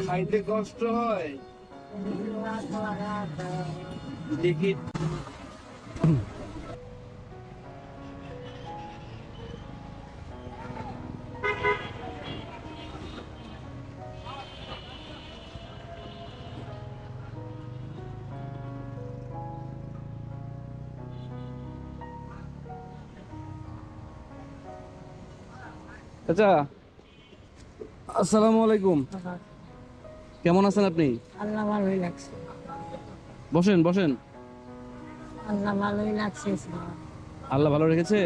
খাইতে কষ্ট হয় দেখি। আচ্ছা, আসসালামু আলাইকুম। কেমন আছেন আপনি? আল্লাহ ভালোই লাগছে। বসেন বসেন। আল্লাহ ভালোই লাগছে। আল্লাহ ভালো রেখেছে।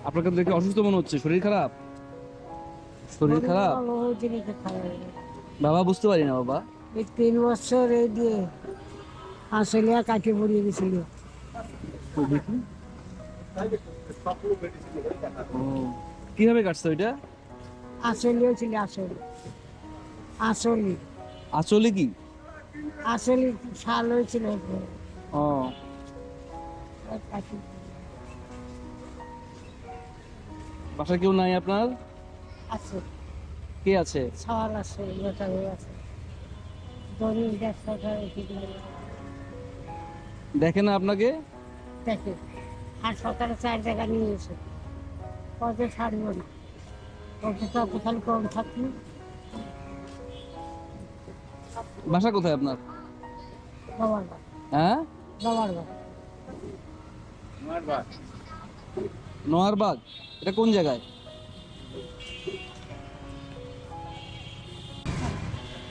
আপনাকে তো দেখে অসুস্থ মনে হচ্ছে, শরীর খারাপ? শরীর খারাপ? বাবা বুঝতে পারি না বাবা। এই 3 বছর এই দিয়ে আসলে কাকে পড়িয়ে গেছিল। দেখি কিভাবে কাটছে ওইটা? আসলেও ছিল আসলে আসলে আসলে কি? আসলে শাল হয়েছিল। ও, বাসায় কেউ নাই আপনার? আছে, কে আছে? সওয়াল আছে, লোটাও আছে। দড়ির ব্যবসা করে দেখে না আপনাকে? দেখে হাসপাতালে 4 জায়গা নিয়ে এসে কত ছাড়ব না। ওকে তো খালি কম থাকি। বাসা কোথায় আপনার? বাবার বাড়ি, হ্যাঁ, বাবার বাড়ি নোয়ারবাগ। এটা কোন জায়গায়?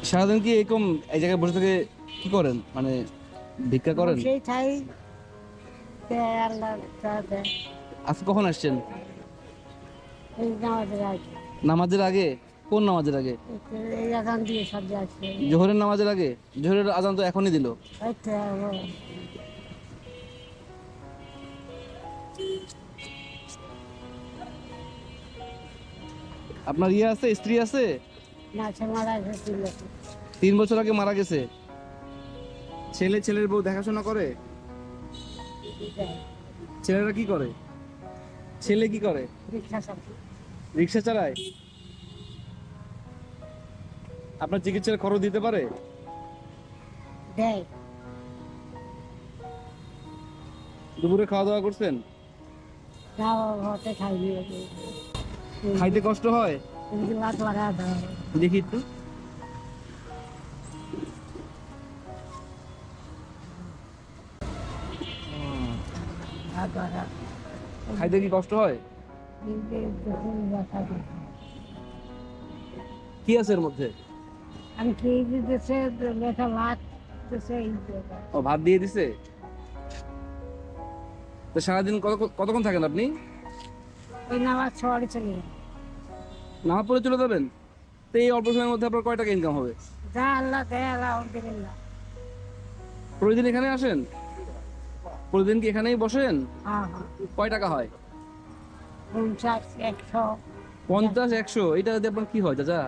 সারাদিন কি এরকম এই জায়গায় বসে থেকে কি করেন, মানে ভিক্ষা করেন? সেই ঠাই দেয় আল্লাহ, তা দেয়। আজকে কখন আসছেন? এই নামাজের আগে, নামাজের আগে? কোন নামাজের আগে? এই আজান দিয়ে সব যাচ্ছে। জোহরের নামাজের আগে? জোহরের আজান তো এখনই দিল। এই তো আপনার ইয়ে আছে, স্ত্রী আছে? মাছে মারা গেছিল। 3 বছর আগে মারা গেছে। ছেলে ছেলের বউ দেখাশোনা করে? ছেলেরা কি করে? ছেলে কি করে? রিক্সা চালায়। আপনার চিকিৎসার খরচ দিতে পারে? দেয়। দুপুরে খাওয়া দাওয়া করছেন? ঘরতে খাইনি, খাইতে কষ্ট হয় লাখ লাগা দেয়। দেখি একটু। খাইতে কি কষ্ট হয়? কি আছে এর মধ্যে? আমি খেয়ে দিতেছে লেখা লাখ। ও, ভাত দিয়ে দিছে। তো সারাদিন কতক্ষণ থাকেন আপনি? ওই নামাজ সবারই চলে যায়। নামাজ পড়ে চলে যাবেন? তো এই অল্প সময়ের মধ্যে আপনার কয় টাকা ইনকাম হবে? যা আল্লাহ দেয় আলহামদুলিল্লাহ। প্রতিদিন এখানে আসেন? প্রতিদিন কি এখানেই বসেন? হ্যাঁ হ্যাঁ, কয় টাকা হয়? 50, 100। 50, 100? এটা যদি আপনার কি হয় চাচা?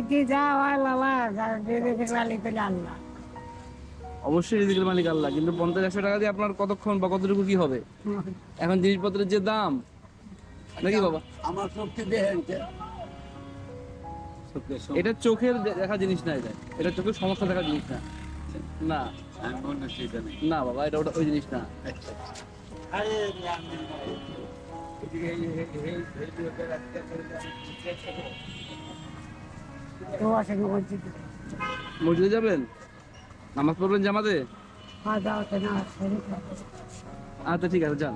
দিয়ে যা হয় লালা, যা দিয়ে লালি পেলে আল্লাহ। অবশ্যই রিজিকের মালিক আল্লাহ, কিন্তু 50, 100 টাকা দিয়ে আপনার কতক্ষণ বা কতটুকু কি হবে? এখন জিনিসপত্রের যে দাম, নাকি বাবা? আমার চোখে দেখেন এটা চোখের দেখা জিনিস না, এটা চোখের সমস্যা দেখা জিনিস না। না না বাবা, এটা ওটা ওই জিনিস না। তো আসে মসজিদে, মসজিদে যাবেন? নামাজ পড়বেন জামাতে? খাওয়া দাওয়া কেনা। আচ্ছা ঠিক আছে, যান।